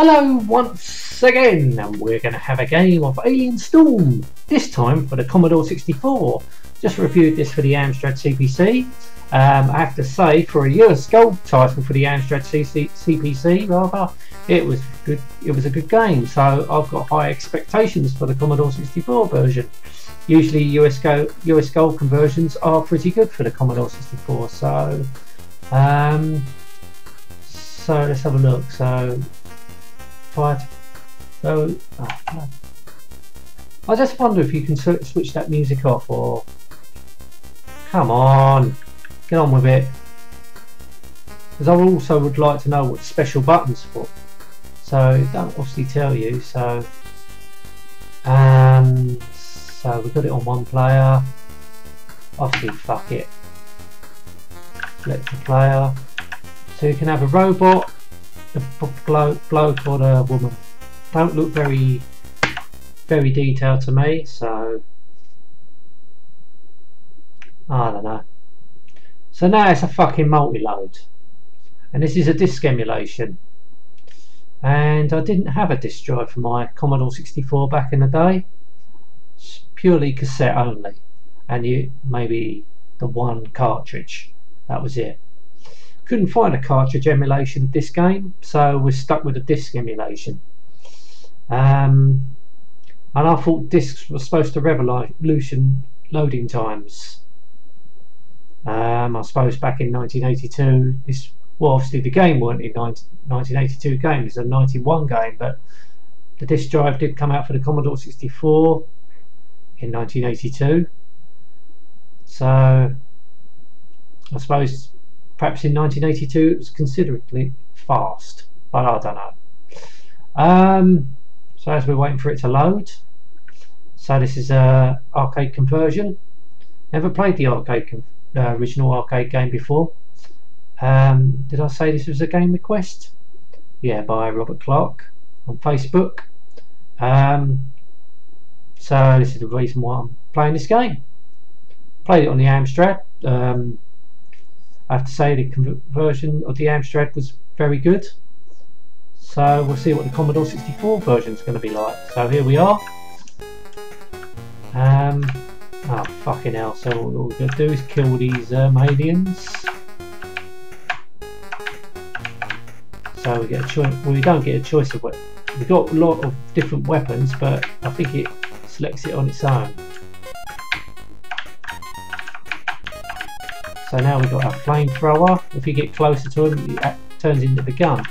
Hello once again, and we're going to have a game of Alien Storm, this time for the Commodore 64. Just reviewed this for the Amstrad CPC. I have to say, for a US Gold title for the Amstrad CPC, rather, it was good. It was a good game, so I've got high expectations for the Commodore 64 version. Usually US Gold conversions are pretty good for the Commodore 64, so let's have a look. I just wonder if you can switch that music off, or come on, get on with it, because I also would like to know what special buttons for. So it don't obviously tell you. So we got it on one player. Obviously, fuck it. Select the player. So you can have a robot, the bloke or the woman. Don't look very detailed to me, so I don't know. So now it's a fucking multi-load, and this is a disc emulation, and I didn't have a disc drive for my Commodore 64 back in the day. It's purely cassette only, and maybe the one cartridge, that was it. Couldn't find a cartridge emulation of this game, so we're stuck with a disc emulation. And I thought discs were supposed to revolution loading times. I suppose back in 1982, well, obviously the game weren't in 1982 game, it's a 91 game, but the disc drive did come out for the Commodore 64 in 1982. So I suppose perhaps in 1982 it was considerably fast, but I don't know. So as we're waiting for it to load, so this is a arcade conversion. Never played the original arcade game before. Did I say this was a game request? Yeah, by Robert Clark on Facebook. So this is the reason why I'm playing this game. Played it on the Amstrad. I have to say the conversion of the Amstrad was very good. So we'll see what the Commodore 64 version is going to be like. So here we are. Oh fucking hell! So all we're going to do is kill these aliens. So we get a choice. Well, we don't get a choice of weapons. We've got a lot of different weapons, but I think it selects it on its own. So now we've got a flamethrower. If you get closer to him, it turns into the gun.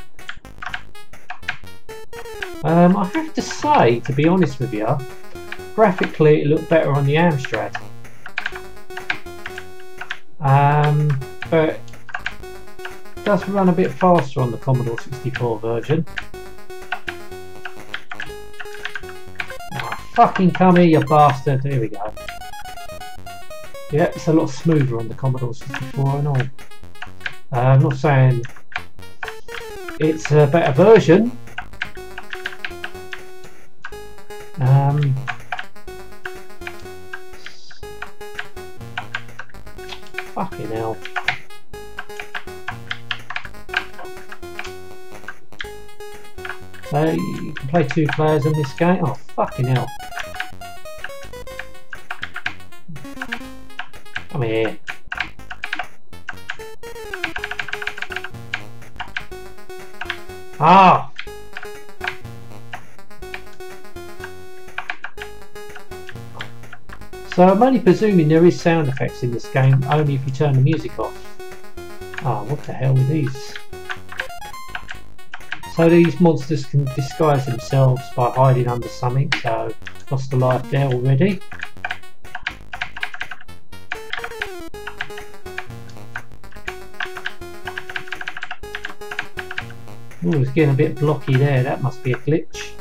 I have to say, to be honest with you, graphically it looked better on the Amstrad. But it does run a bit faster on the Commodore 64 version. Oh, fucking come here, you bastard. Here we go. Yeah, it's a lot smoother on the Commodore 64 and all. I'm not saying it's a better version. Fucking hell. So you can play 2 players in this game. Oh fucking hell. Come here. Ah! So I'm only presuming there is sound effects in this game, only if you turn the music off. Ah, what the hell are these? So these monsters can disguise themselves by hiding under something, so lost a life there already. Ooh, it's getting a bit blocky there, that must be a glitch.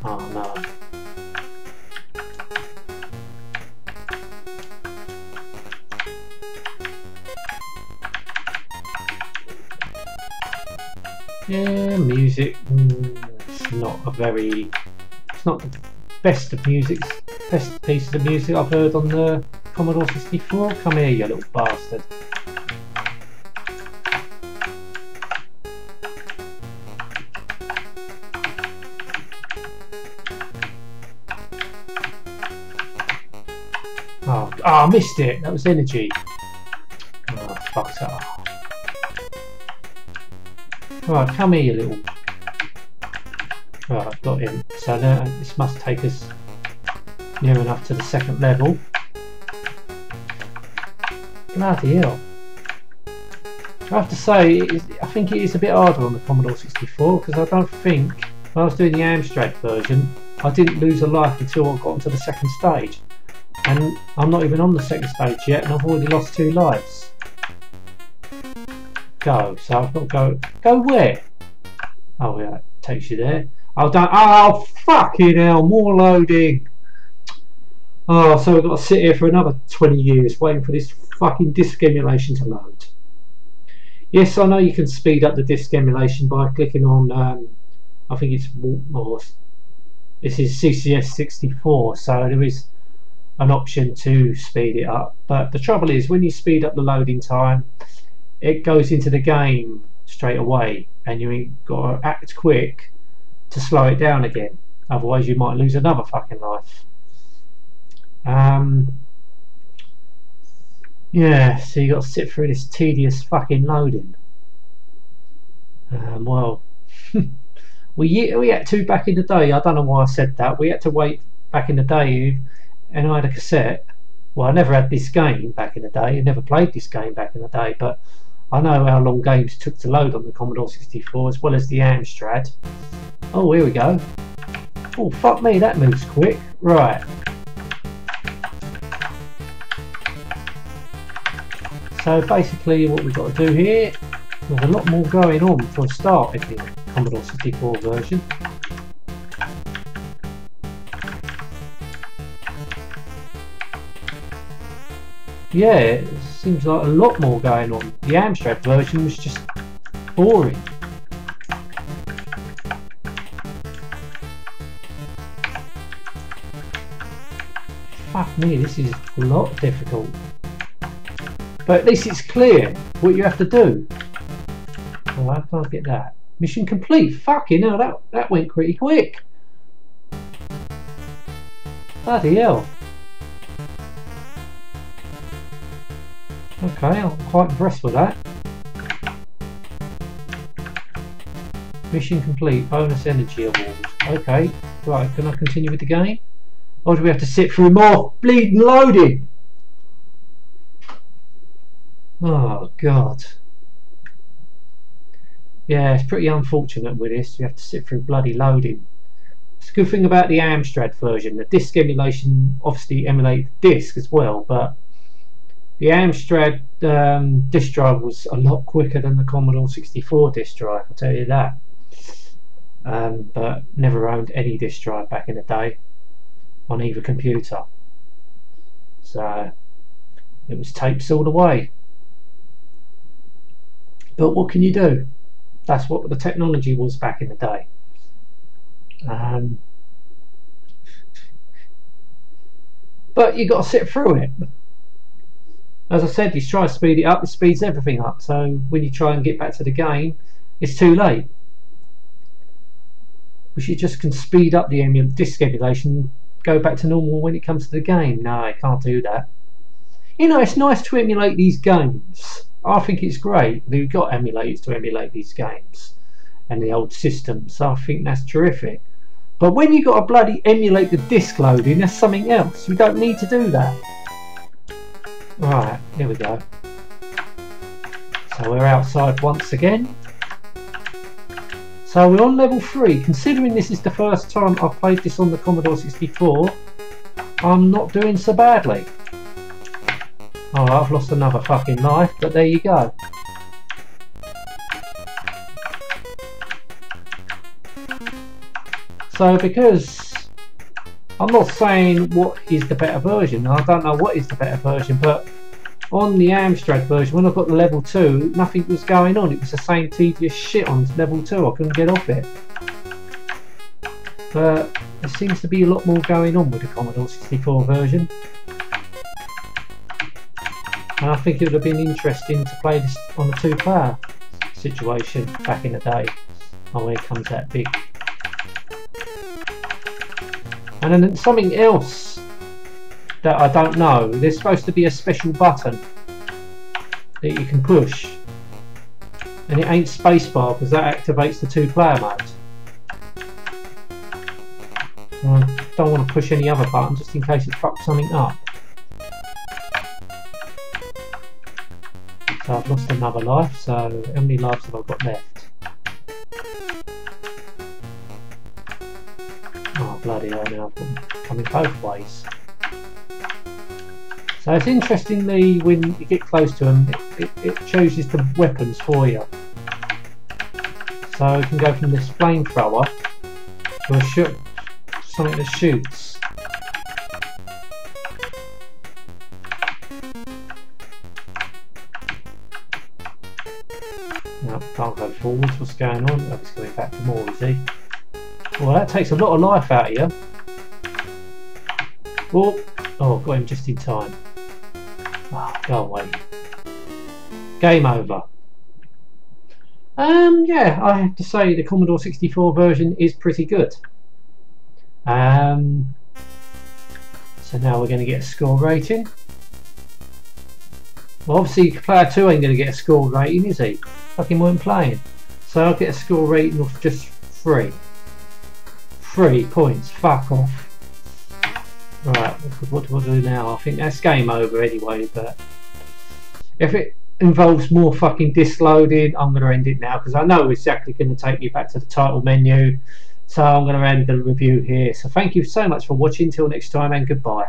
Oh no. Yeah, music, it's not the best pieces of music I've heard on the Commodore 64. Come here, you little bastard. Oh, I missed it. That was energy. Oh, fucked up. Right, come here, you little. Right, I've got him. So now this must take us near enough to the second level. Bloody hell. I have to say, I think it is a bit harder on the Commodore 64 because I don't think, when I was doing the Amstrad version, I didn't lose a life until I got onto the second stage. And I'm not even on the second stage yet and I've already lost 2 lives. Go, so I've got to go. Go where? Oh yeah, it takes you there. Oh, don't. Oh, fucking hell, more loading. Oh, so we've got to sit here for another 20 years waiting for this fucking disk emulation to load. Yes, I know you can speed up the disk emulation by clicking on, I think it's more. This is CCS64, so there is an option to speed it up. But the trouble is, when you speed up the loading time, it goes into the game straight away, and you've got to act quick to slow it down again. Otherwise, you might lose another fucking life. Yeah, so you got to sit through this tedious fucking loading. Well, we had to back in the day. I don't know why I said that. We had to wait back in the day, and I had a cassette. Well, I never had this game back in the day. I never played this game back in the day, but I know how long games took to load on the Commodore 64 as well as the Amstrad. Oh, here we go. Oh, fuck me, that moves quick. Right. So basically what we've got to do here, there's a lot more going on for a start in the Commodore 64 version. Yeah, it seems like a lot more going on. The Amstrad version was just boring. Fuck me, this is a lot difficult. But at least it's clear what you have to do. Oh, I can't get that. Mission complete. Fucking hell, that went pretty quick. Bloody hell. Okay, I'm quite impressed with that. Mission complete. Bonus energy award. Okay, right, can I continue with the game? Or do we have to sit through more bleeding loading? Oh god. Yeah, it's pretty unfortunate with this. You have to sit through bloody loading. It's a good thing about the Amstrad version. The disk emulation obviously emulated the disk as well, but the Amstrad disk drive was a lot quicker than the Commodore 64 disk drive, I'll tell you that. But never owned any disk drive back in the day on either computer. So it was tapes all the way. But what can you do? That's what the technology was back in the day. But you got to sit through it. As I said, you try to speed it up, it speeds everything up. So when you try and get back to the game, it's too late. But you just can speed up the disk emulation, go back to normal when it comes to the game. No, I can't do that. You know, it's nice to emulate these games. I think it's great that we've got emulators to emulate these games and the old systems. I think that's terrific. But when you've got to bloody emulate the disk loading, that's something else. We don't need to do that. Right, here we go. So we're outside once again. So we're on level 3. Considering this is the first time I've played this on the Commodore 64, I'm not doing so badly. Oh, I've lost another fucking life, but there you go. So because I'm not saying what is the better version, I don't know what is the better version, but on the Amstrad version, when I got to level 2, nothing was going on. It was the same tedious shit on level 2. I couldn't get off it. But there seems to be a lot more going on with the Commodore 64 version. And I think it would have been interesting to play this on a 2-player situation back in the day. Oh, here comes that big. And then something else that I don't know. There's supposed to be a special button that you can push, and it ain't spacebar because that activates the 2-player mode. I don't want to push any other button just in case it fucks something up. So I've lost another life, so how many lives have I got left? Oh bloody hell, now I've got coming both ways. So it's interestingly, when you get close to them, it chooses the weapons for you. So you can go from this flamethrower to something that shoots. No, can't go forwards. What's going on? Oh, he's going back for more, is he? Well, that takes a lot of life out of you. Oh, got him just in time. Oh, go away. Game over. Yeah, I have to say the Commodore 64 version is pretty good. So now we're going to get a score rating. Well, obviously player 2 ain't going to get a score rating, is he? Fucking weren't playing. So I'll get a score rating of just 3. 3 points. Fuck off. Right, what do I do now? I think that's game over anyway, but if it involves more fucking disc loading, I'm going to end it now because I know it's exactly going to take me back to the title menu. So I'm going to end the review here. So thank you so much for watching. Till next time, and goodbye.